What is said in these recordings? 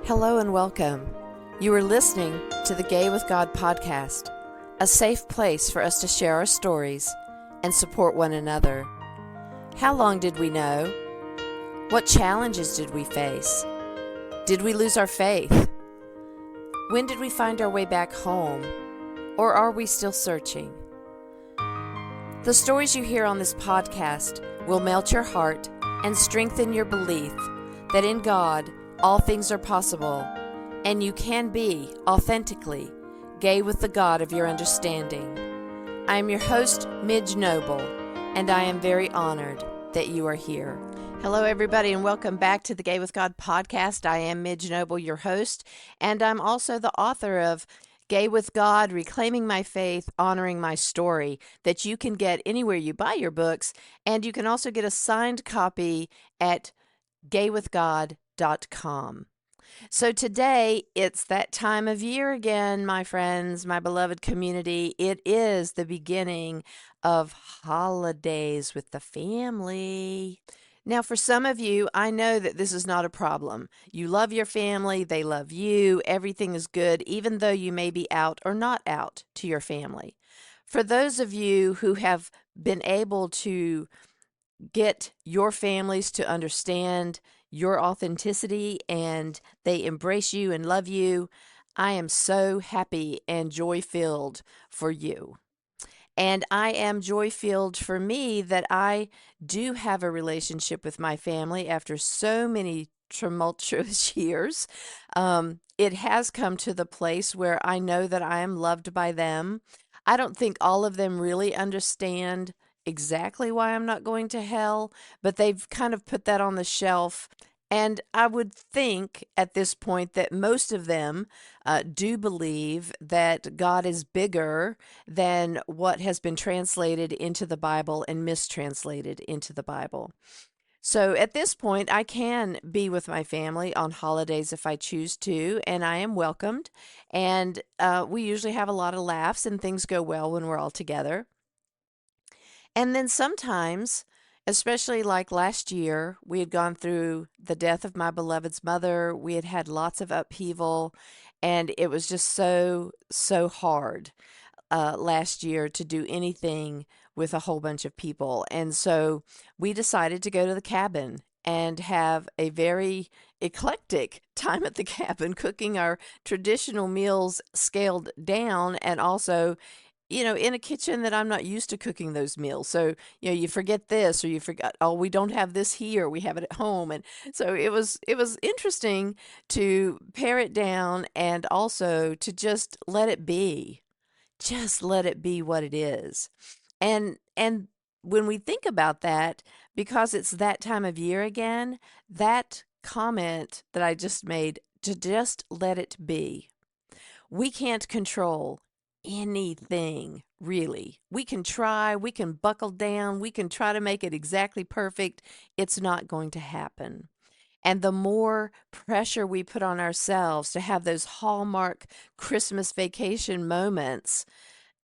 Hello and welcome. You are listening to the Gay with God podcast, a safe place for us to share our stories and support one another. How long did we know? What challenges did we face? Did we lose our faith? When did we find our way back home? Or are we still searching? The stories you hear on this podcast will melt your heart and strengthen your belief that in God, all things are possible, and you can be authentically gay with the God of your understanding. I am your host, Midge Noble, and I am very honored that you are here. Hello, everybody, and welcome back to the Gay with God podcast. I am Midge Noble, your host, and I'm also the author of Gay with God, Reclaiming My Faith, Honoring My Story, that you can get anywhere you buy your books, and you can also get a signed copy at gaywithgod.com. So today, it's that time of year again, my friends, my beloved community. It is the beginning of holidays with the family. Now, for some of you, I know that this is not a problem. You love your family, they love you, everything is good, even though you may be out or not out to your family. For those of you who have been able to get your families to understand your authenticity and they embrace you and love you, I am so happy and joy-filled for you. And I am joy-filled for me that I do have a relationship with my family after so many tumultuous years. It has come to the place where I know that I am loved by them. I don't think all of them really understand exactly why I'm not going to hell, but they've kind of put that on the shelf. And I would think at this point that most of them do believe that God is bigger than what has been translated into the Bible and mistranslated into the Bible. So at this point, I can be with my family on holidays if I choose to, and I am welcomed. And we usually have a lot of laughs and things go well when we're all together. And then sometimes, especially like last year, we had gone through the death of my beloved's mother. We had had lots of upheaval, and it was just so hard last year to do anything with a whole bunch of people. And so we decided to go to the cabin and have a very eclectic time at the cabin, cooking our traditional meals scaled down and also in a kitchen that I'm not used to cooking those meals. So, you forget this or you forgot, oh, we don't have this here, we have it at home. And so it was interesting to pare it down and also to just let it be. Just let it be what it is. And when we think about that, because it's that time of year again, that comment that I just made, to just let it be. We can't control anything, really. We can try, we can buckle down, we can try to make it exactly perfect. It's not going to happen. And the more pressure we put on ourselves to have those Hallmark Christmas vacation moments,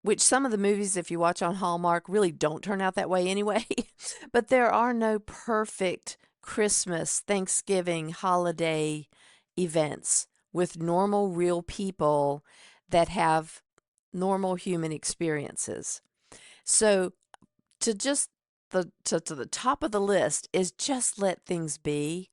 which some of the movies, if you watch on Hallmark, really don't turn out that way anyway. But there are no perfect Christmas, Thanksgiving, holiday events with normal, real people that have normal human experiences. So to the top of the list is just let things be.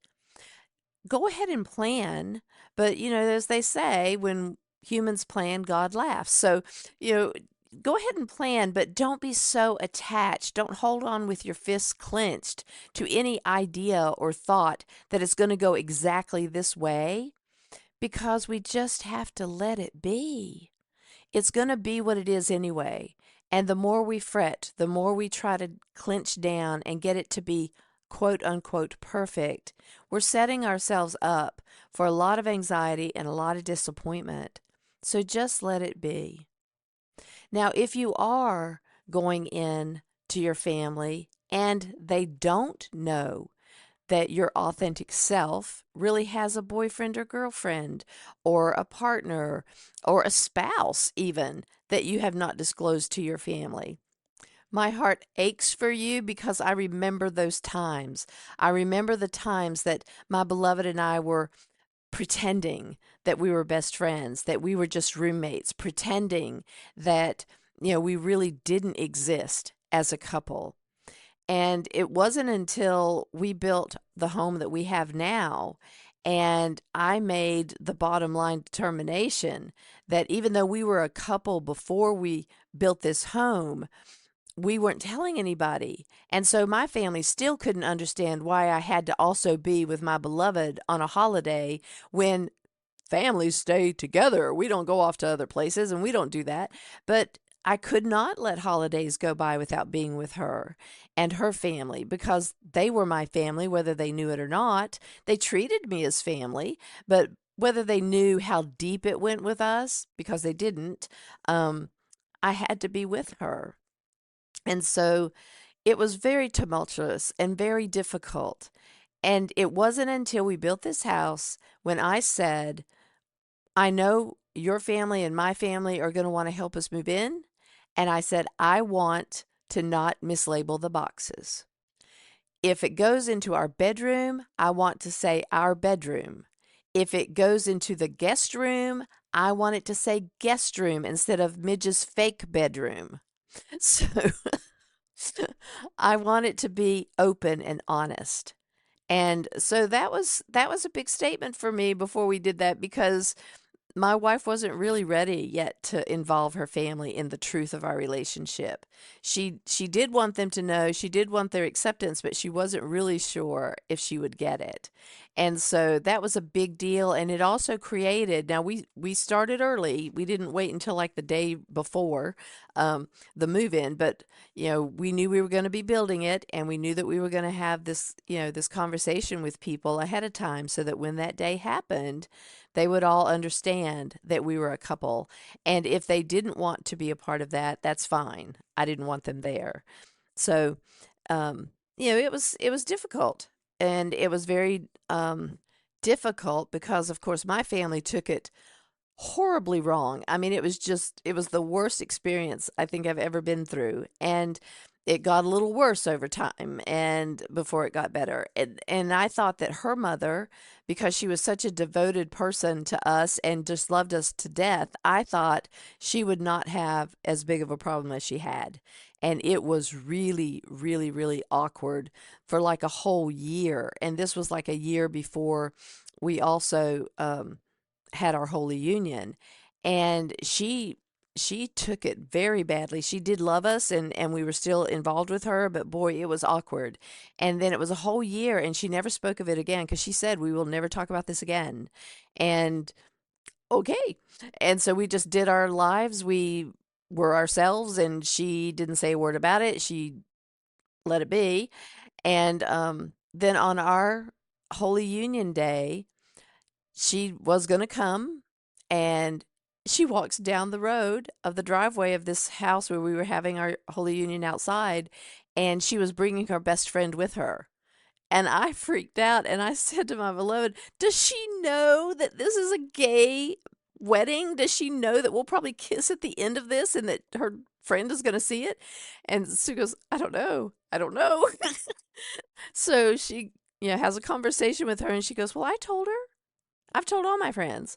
Go ahead and plan, but as they say, when humans plan, God laughs. So go ahead and plan, but don't be so attached. Don't hold on with your fists clenched to any idea or thought that it's going to go exactly this way, because we just have to let it be. It's going to be what it is anyway. And the more we fret, the more we try to clench down and get it to be quote unquote perfect, we're setting ourselves up for a lot of anxiety and a lot of disappointment. So just let it be. Now, if you are going in to your family and they don't know that your authentic self really has a boyfriend or girlfriend or a partner or a spouse even that you have not disclosed to your family, my heart aches for you because I remember those times. I remember the times that my beloved and I were pretending that we were best friends, that we were just roommates, pretending that, we really didn't exist as a couple. And it wasn't until we built the home that we have now, and I made the bottom line determination that even though we were a couple before we built this home, we weren't telling anybody. And so my family still couldn't understand why I had to also be with my beloved on a holiday when families stay together. We don't go off to other places and we don't do that. But I could not let holidays go by without being with her and her family because they were my family, whether they knew it or not. They treated me as family, but whether they knew how deep it went with us, because they didn't, I had to be with her. And so it was very tumultuous and very difficult. And it wasn't until we built this house when I said, I know your family and my family are going to want to help us move in. And I said, I want to not mislabel the boxes. If it goes into our bedroom, I want to say our bedroom. If it goes into the guest room, I want it to say guest room instead of Midge's fake bedroom. So I want it to be open and honest. And so that was a big statement for me before we did that because my wife wasn't really ready yet to involve her family in the truth of our relationship. She did want them to know, she did want their acceptance, but she wasn't really sure if she would get it. And so that was a big deal, and it also created, now we started early. We didn't wait until like the day before the move-in, but we knew we were going to be building it, and we knew that we were going to have this conversation with people ahead of time so that when that day happened, they would all understand that we were a couple. And if they didn't want to be a part of that, that's fine. I didn't want them there. So, it was difficult. And it was very difficult because, of course, my family took it horribly wrong. I mean, it was the worst experience I think I've ever been through. And it got a little worse over time and before it got better. And I thought that her mother, because she was such a devoted person to us and just loved us to death, I thought she would not have as big of a problem as she had. And it was really, really, really awkward for like a whole year. And this was like a year before we also had our Holy Union. And she took it very badly. She did love us and we were still involved with her, but boy, it was awkward. And then it was a whole year and she never spoke of it again because she said, we will never talk about this again. And okay. And so we just did our lives. We were ourselves and she didn't say a word about it. She let it be. And then on our Holy Union Day, she was going to come and she walks down the road of the driveway of this house where we were having our Holy Union outside, and she was bringing her best friend with her. And I freaked out and I said to my beloved, does she know that this is a gay wedding? Does she know that we'll probably kiss at the end of this and that her friend is going to see it? And Sue goes, I don't know. I don't know. So she, has a conversation with her and she goes, well, I told her. I've told all my friends.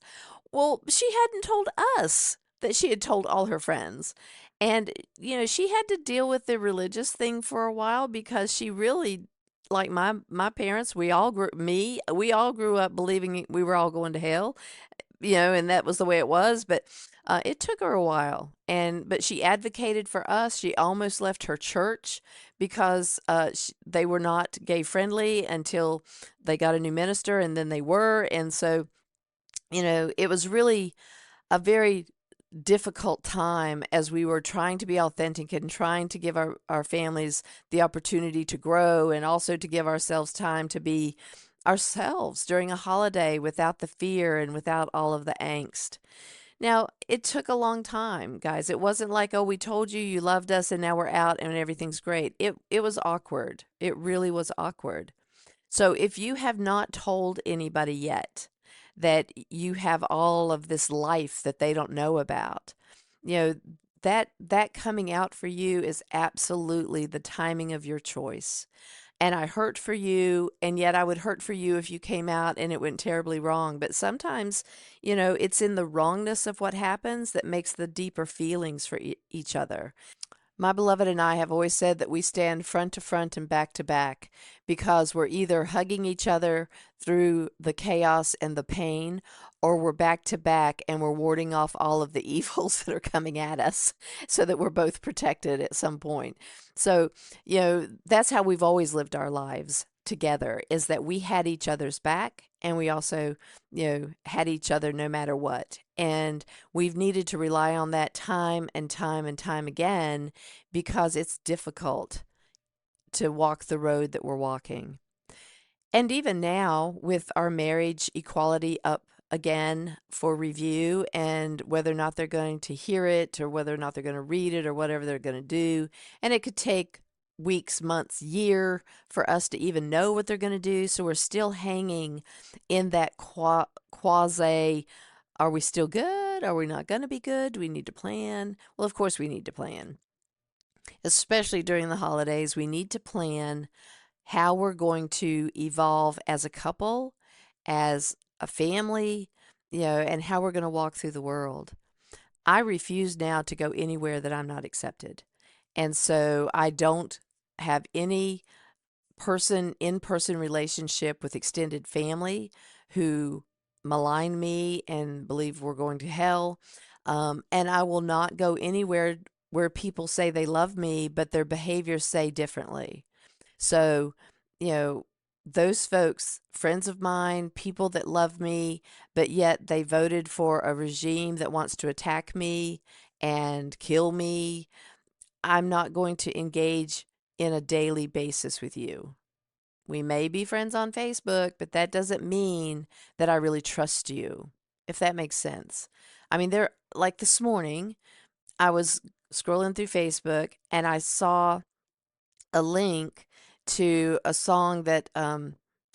Well, she hadn't told us that she had told all her friends. And, she had to deal with the religious thing for a while because she really, like my parents, we all grew up believing we were all going to hell, and that was the way it was. But it took her a while. But she advocated for us. She almost left her church because they were not gay friendly until they got a new minister, and then they were. And so, it was really a very difficult time as we were trying to be authentic and trying to give our families the opportunity to grow and also to give ourselves time to be ourselves during a holiday without the fear and without all of the angst. Now, it took a long time, guys. It wasn't like, oh, we told you you loved us and now we're out and everything's great. It was awkward. It really was awkward. So if you have not told anybody yet that you have all of this life that they don't know about, you know, that coming out for you is absolutely the timing of your choice. and I hurt for you, and yet I would hurt for you if you came out and it went terribly wrong. But sometimes, it's in the wrongness of what happens that makes the deeper feelings for each other. My beloved and I have always said that we stand front to front and back to back because we're either hugging each other through the chaos and the pain, or we're back to back and we're warding off all of the evils that are coming at us so that we're both protected at some point. So, that's how we've always lived our lives together, is that we had each other's back, and we also, had each other no matter what. And we've needed to rely on that time and time and time again because it's difficult to walk the road that we're walking. And even now, with our marriage equality up again for review, and whether or not they're going to hear it, or whether or not they're going to read it, or whatever they're going to do, and it could take weeks, months, year for us to even know what they're going to do. So we're still hanging in that quasi, are we still good? Are we not going to be good? Do we need to plan? Well, of course we need to plan. Especially during the holidays, we need to plan how we're going to evolve as a couple, as a family, and how we're going to walk through the world. I refuse now to go anywhere that I'm not accepted. And so I don't have any in-person relationship with extended family who malign me and believe we're going to hell. And I will not go anywhere where people say they love me, but their behaviors say differently. So, those folks, friends of mine, people that love me, but yet they voted for a regime that wants to attack me and kill me, I'm not going to engage in a daily basis with you. We may be friends on Facebook, but that doesn't mean that I really trust you, if that makes sense. I mean, like this morning, I was scrolling through Facebook and I saw a link to a song that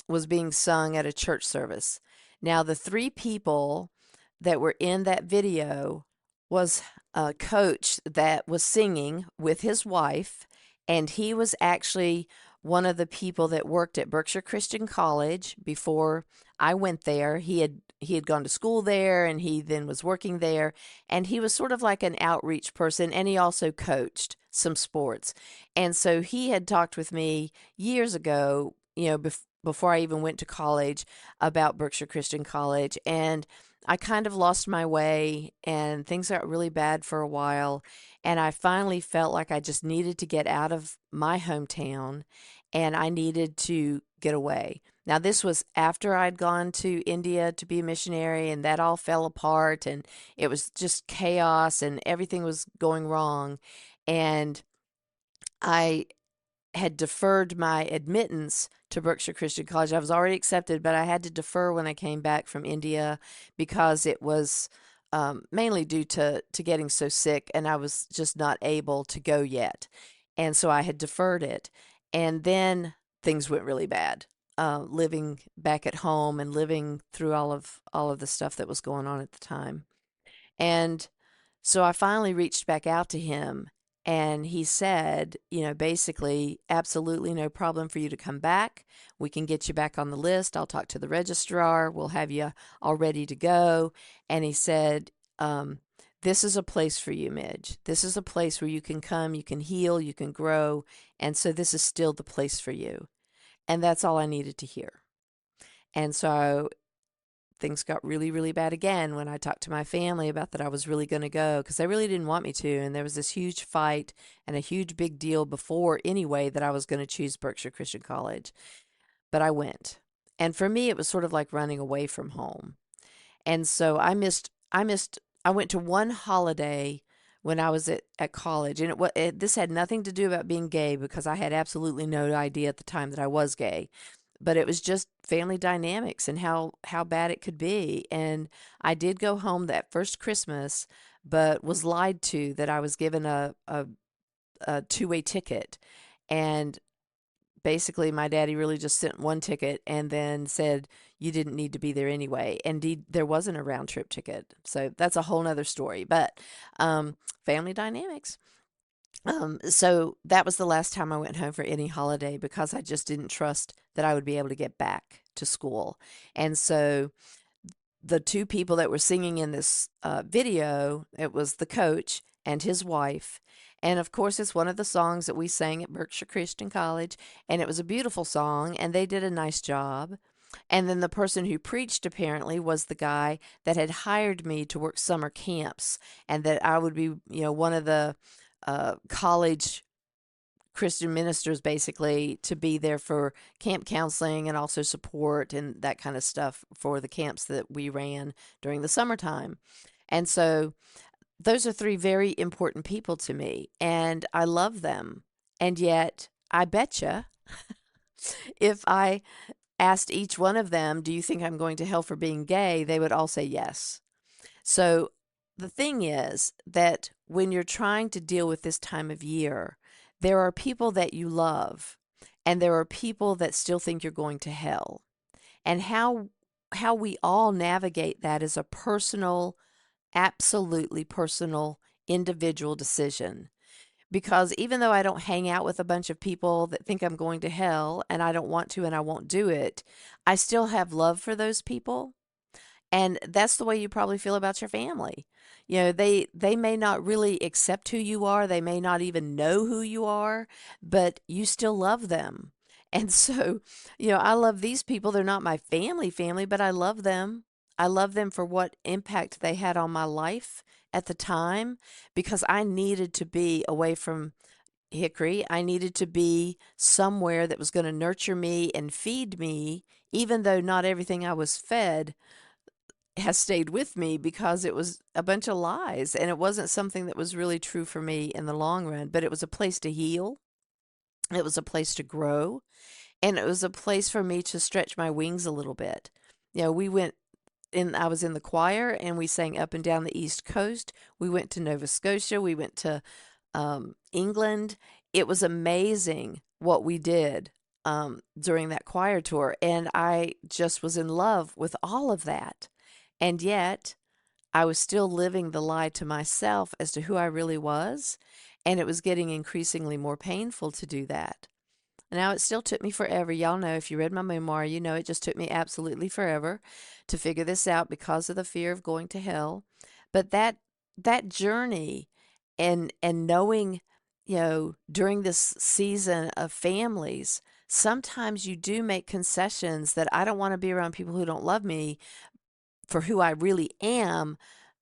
was being sung at a church service. Now, the three people that were in that video was a coach that was singing with his wife, and he was actually one of the people that worked at Berkshire Christian College before I went there. He had gone to school there, and he then was working there, and he was sort of like an outreach person, and he also coached some sports. And so he had talked with me years ago, before I even went to college, about Berkshire Christian College, and I kind of lost my way and things got really bad for a while, and I finally felt like I just needed to get out of my hometown and I needed to get away. Now, this was after I'd gone to India to be a missionary, and that all fell apart, and it was just chaos, and everything was going wrong. And I had deferred my admittance to Berkshire Christian College. I was already accepted, but I had to defer when I came back from India because it was mainly due to getting so sick, and I was just not able to go yet. And so I had deferred it. And then things went really bad, living back at home and living through all of the stuff that was going on at the time. And so I finally reached back out to him, and he said, basically, absolutely no problem for you to come back. We can get you back on the list. I'll talk to the registrar. We'll have you all ready to go. And he said, this is a place for you, Midge. This is a place where you can come, you can heal, you can grow. And so this is still the place for you. And that's all I needed to hear. And so things got really, really bad again when I talked to my family about that I was really going to go, because they really didn't want me to. And there was this huge fight and a huge big deal before anyway that I was going to choose Berkshire Christian College. But I went. And for me, it was sort of like running away from home. And so I went to one holiday when I was at college. And this had nothing to do about being gay, because I had absolutely no idea at the time that I was gay. But it was just family dynamics and how bad it could be. And I did go home that first Christmas, but was lied to that I was given a two-way ticket. And basically, my daddy really just sent one ticket and then said, you didn't need to be there anyway. Indeed, there wasn't a round trip ticket. So that's a whole nother story. But family dynamics. So that was the last time I went home for any holiday because I just didn't trust that I would be able to get back to school. And so the two people that were singing in this video, it was the coach and his wife. And of course, it's one of the songs that we sang at Berkshire Christian College. And it was a beautiful song, and they did a nice job. And then the person who preached apparently was the guy that had hired me to work summer camps, and that I would be, one of the college Christian ministers basically to be there for camp counseling and also support and that kind of stuff for the camps that we ran during the summertime. And so those are three very important people to me, and I love them. And yet, I betcha if I asked each one of them, do you think I'm going to hell for being gay? They would all say yes. So the thing is that when you're trying to deal with this time of year, there are people that you love, and there are people that still think you're going to hell. And how we all navigate that is a personal, absolutely personal, individual decision. Because even though I don't hang out with a bunch of people that think I'm going to hell, and I don't want to and I won't do it, I still have love for those people. And that's the way you probably feel about your family. They may not really accept who you are, they may not even know who you are, but you still love them. And so, I love these people. They're not my family, but I love them. I love them for what impact they had on my life at the time, because I needed to be away from Hickory. I needed to be somewhere that was going to nurture me and feed me, even though not everything I was fed has stayed with me, because it was a bunch of lies and it wasn't something that was really true for me in the long run. But it was a place to heal, it was a place to grow, and it was a place for me to stretch my wings a little bit. We went in, I was in the choir and we sang up and down the East Coast. We went to Nova Scotia, we went to England. It was amazing what we did during that choir tour, and I just was in love with all of that. And yet, I was still living the lie to myself as to who I really was, and it was getting increasingly more painful to do that. Now, it still took me forever. Y'all know, if you read my memoir, you know it just took me absolutely forever to figure this out because of the fear of going to hell. But that journey, and knowing, during this season of families, sometimes you do make concessions that I don't want to be around people who don't love me for who I really am,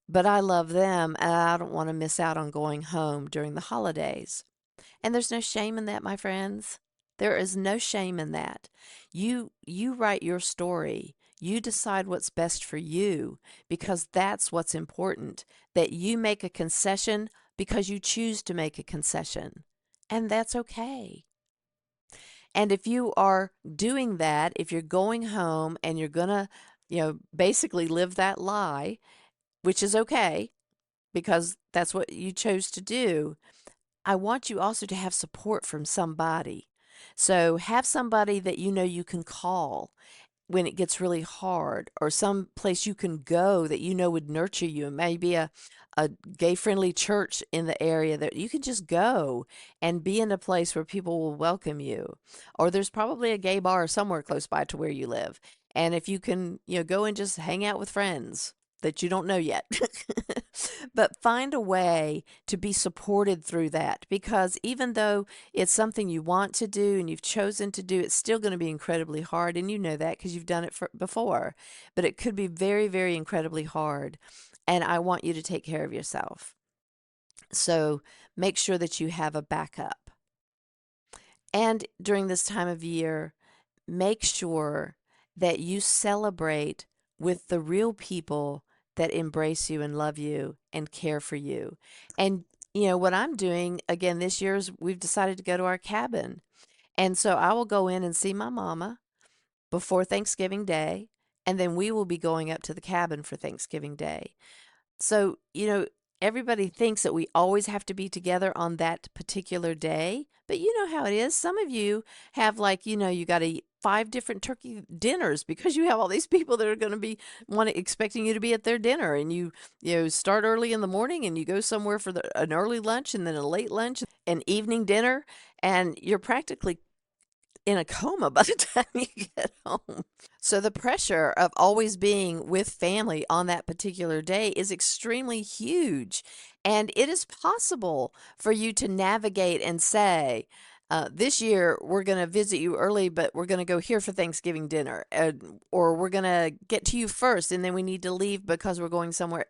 but I love them and I don't want to miss out on going home during the holidays. And there's no shame in that, my friends. There is no shame in that. You write your story. You decide what's best for you, because that's what's important, that you make a concession because you choose to make a concession. And that's okay. And if you are doing that, if you're going home and you're going to, basically live that lie, which is okay because that's what you chose to do, I want you also to have support from somebody. So have somebody that you can call when it gets really hard, or some place you can go that would nurture you. Maybe a gay-friendly church in the area that you can just go and be in a place where people will welcome you. Or there's probably a gay bar somewhere close by to where you live. And if you can, go and just hang out with friends that you don't know yet. But find a way to be supported through that, because even though it's something you want to do and you've chosen to do, it's still going to be incredibly hard. And you know that because you've done it before. But it could be very, very incredibly hard. And I want you to take care of yourself. So make sure that you have a backup. And during this time of year, make sure that you celebrate with the real people that embrace you and love you and care for you. And, what I'm doing again this year is we've decided to go to our cabin. And so I will go in and see my mama before Thanksgiving Day, and then we will be going up to the cabin for Thanksgiving Day. So, everybody thinks that we always have to be together on that particular day, but you know how it is. Some of you have, like, you got to 5 different turkey dinners because you have all these people that are going to be expecting you to be at their dinner, and you start early in the morning and you go somewhere for an early lunch and then a late lunch, an evening dinner, and you're practically in a coma by the time you get home. So the pressure of always being with family on that particular day is extremely huge. And it is possible for you to navigate and say, this year we're going to visit you early, but we're going to go here for Thanksgiving dinner. Or we're going to get to you first, and then we need to leave because we're going somewhere,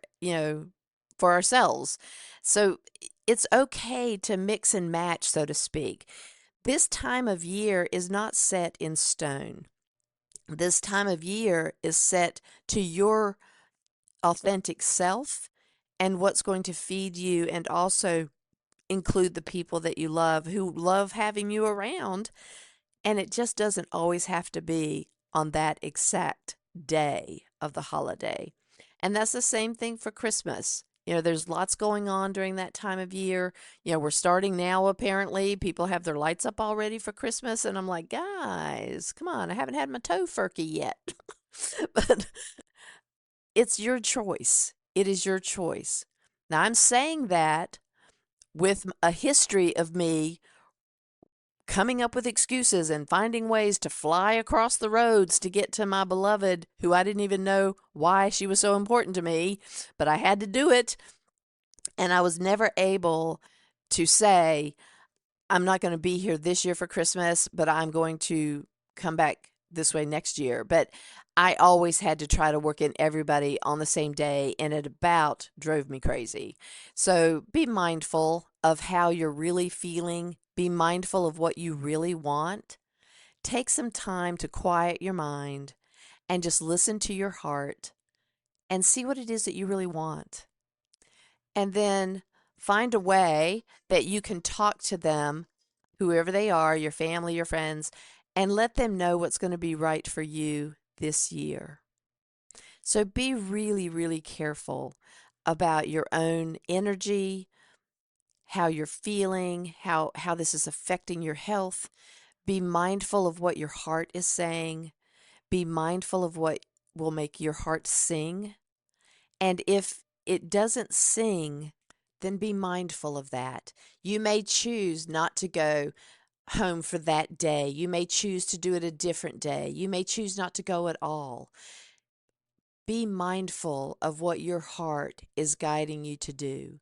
for ourselves. So it's okay to mix and match, so to speak. This time of year is not set in stone. This time of year is set to your authentic self and what's going to feed you, and also include the people that you love who love having you around. And it just doesn't always have to be on that exact day of the holiday. And that's the same thing for Christmas. There's lots going on during that time of year. We're starting now, apparently. People have their lights up already for Christmas. And I'm like, guys, come on. I haven't had my tofurkey yet. But it's your choice. It is your choice. Now, I'm saying that with a history of me coming up with excuses and finding ways to fly across the roads to get to my beloved, who I didn't even know why she was so important to me, but I had to do it. And I was never able to say, I'm not going to be here this year for Christmas, but I'm going to come back this way next year. But I always had to try to work in everybody on the same day, and it about drove me crazy. So be mindful of how you're really feeling. Be mindful of what you really want. Take some time to quiet your mind and just listen to your heart and see what it is that you really want. And then find a way that you can talk to them, whoever they are, your family, your friends, and let them know what's going to be right for you this year. So be really, really careful about your own energy, how you're feeling, how this is affecting your health. Be mindful of what your heart is saying. Be mindful of what will make your heart sing. And if it doesn't sing, then be mindful of that. You may choose not to go home for that day. You may choose to do it a different day. You may choose not to go at all. Be mindful of what your heart is guiding you to do.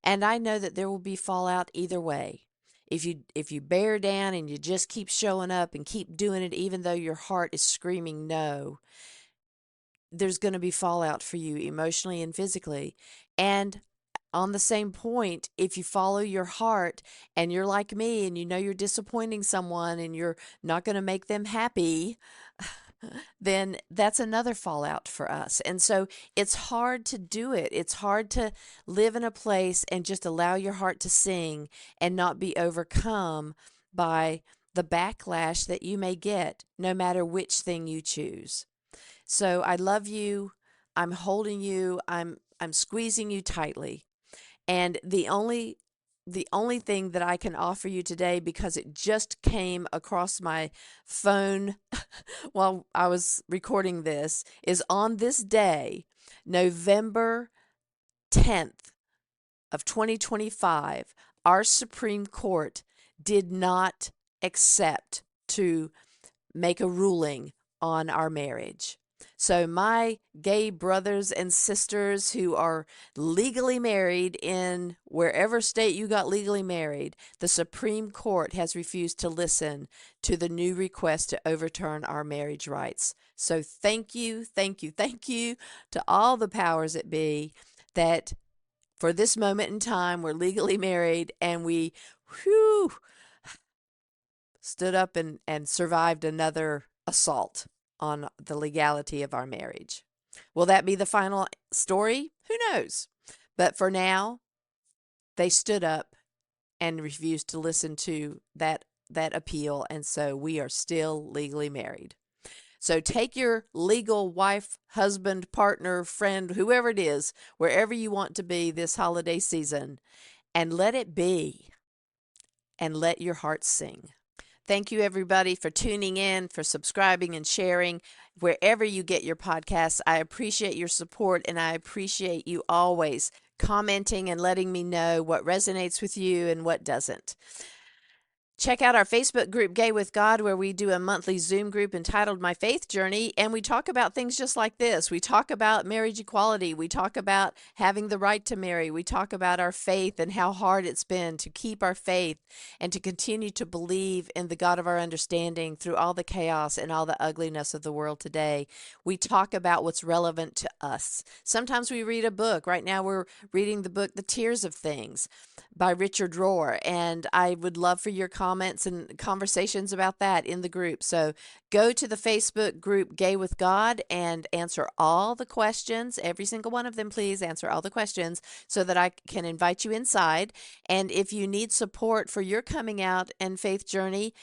And I know that there will be fallout either way. If you bear down and you just keep showing up and keep doing it even though your heart is screaming no, there's going to be fallout for you emotionally and physically. And on the same point, if you follow your heart and you're like me and you know you're disappointing someone and you're not going to make them happy, then that's another fallout for us. And so it's hard to do it. It's hard to live in a place and just allow your heart to sing and not be overcome by the backlash that you may get, no matter which thing you choose. So I love you. I'm holding you. I'm squeezing you tightly. And the only thing that I can offer you today, because it just came across my phone while I was recording this, is on this day, November 10th of 2025, our Supreme Court did not accept to make a ruling on our marriage. So my gay brothers and sisters who are legally married in wherever state you got legally married, the Supreme Court has refused to listen to the new request to overturn our marriage rights. So thank you to all the powers that be that for this moment in time we're legally married, and we stood up and survived another assault on the legality of our marriage. Will that be the final story? Who knows? But for now, they stood up and refused to listen to that appeal, and so we are still legally married. So take your legal wife, husband, partner, friend, whoever it is, wherever you want to be this holiday season, and let it be, and let your heart sing. Thank you, everybody, for tuning in, for subscribing and sharing wherever you get your podcasts. I appreciate your support, and I appreciate you always commenting and letting me know what resonates with you and what doesn't. Check out our Facebook group, Gay with God, where we do a monthly Zoom group entitled My Faith Journey, and we talk about things just like this. We talk about marriage equality. We talk about having the right to marry. We talk about our faith and how hard it's been to keep our faith and to continue to believe in the God of our understanding through all the chaos and all the ugliness of the world today. We talk about what's relevant to us. Sometimes we read a book. Right now we're reading the book, The Tears of Things by Richard Rohr, and I would love for your comments and conversations about that in the group. So go to the Facebook group Gay with God and answer all the questions, every single one of them. Please answer all the questions so that I can invite you inside. And if you need support for your coming out and faith journey,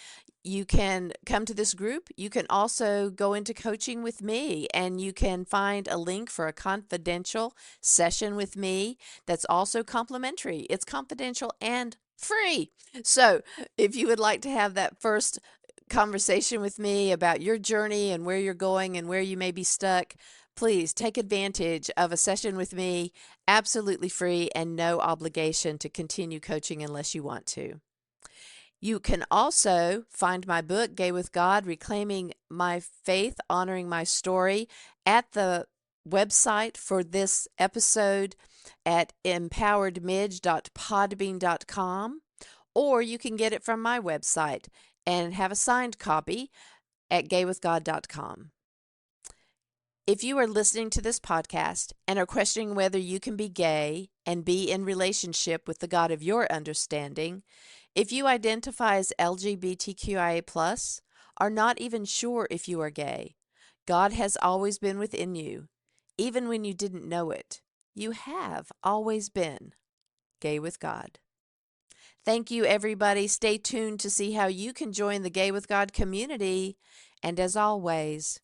you can come to this group. You can also go into coaching with me, and you can find a link for a confidential session with me that's also complimentary. It's confidential and free. So if you would like to have that first conversation with me about your journey and where you're going and where you may be stuck, please take advantage of a session with me, absolutely free and no obligation to continue coaching unless you want to. You can also find my book, Gay with God, Reclaiming My Faith, Honoring My Story, at the website for this episode at empoweredmidge.podbean.com, or you can get it from my website and have a signed copy at gaywithgod.com. If you are listening to this podcast and are questioning whether you can be gay and be in relationship with the God of your understanding, if you identify as LGBTQIA+, are not even sure if you are gay, God has always been within you, even when you didn't know it. You have always been gay with God. Thank you, everybody. Stay tuned to see how you can join the Gay with God community. And as always,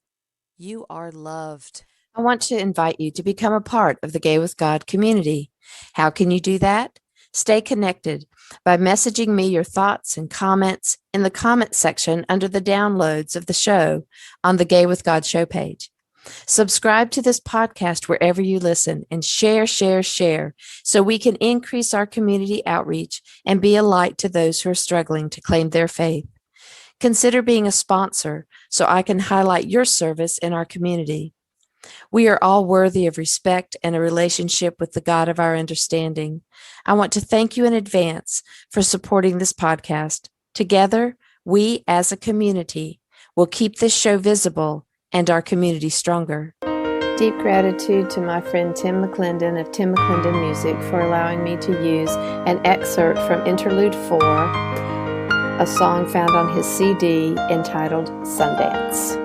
you are loved. I want to invite you to become a part of the Gay with God community. How can you do that? Stay connected by messaging me your thoughts and comments in the comment section under the downloads of the show on the Gay with God show page. Subscribe to this podcast wherever you listen and share so we can increase our community outreach and be a light to those who are struggling to claim their faith. Consider being a sponsor so I can highlight your service in our community. We are all worthy of respect and a relationship with the God of our understanding. I want to thank you in advance for supporting this podcast. Together, we as a community will keep this show visible and our community stronger. Deep gratitude to my friend Tim McClendon of Tim McClendon Music for allowing me to use an excerpt from Interlude 4, a song found on his CD entitled Sundance.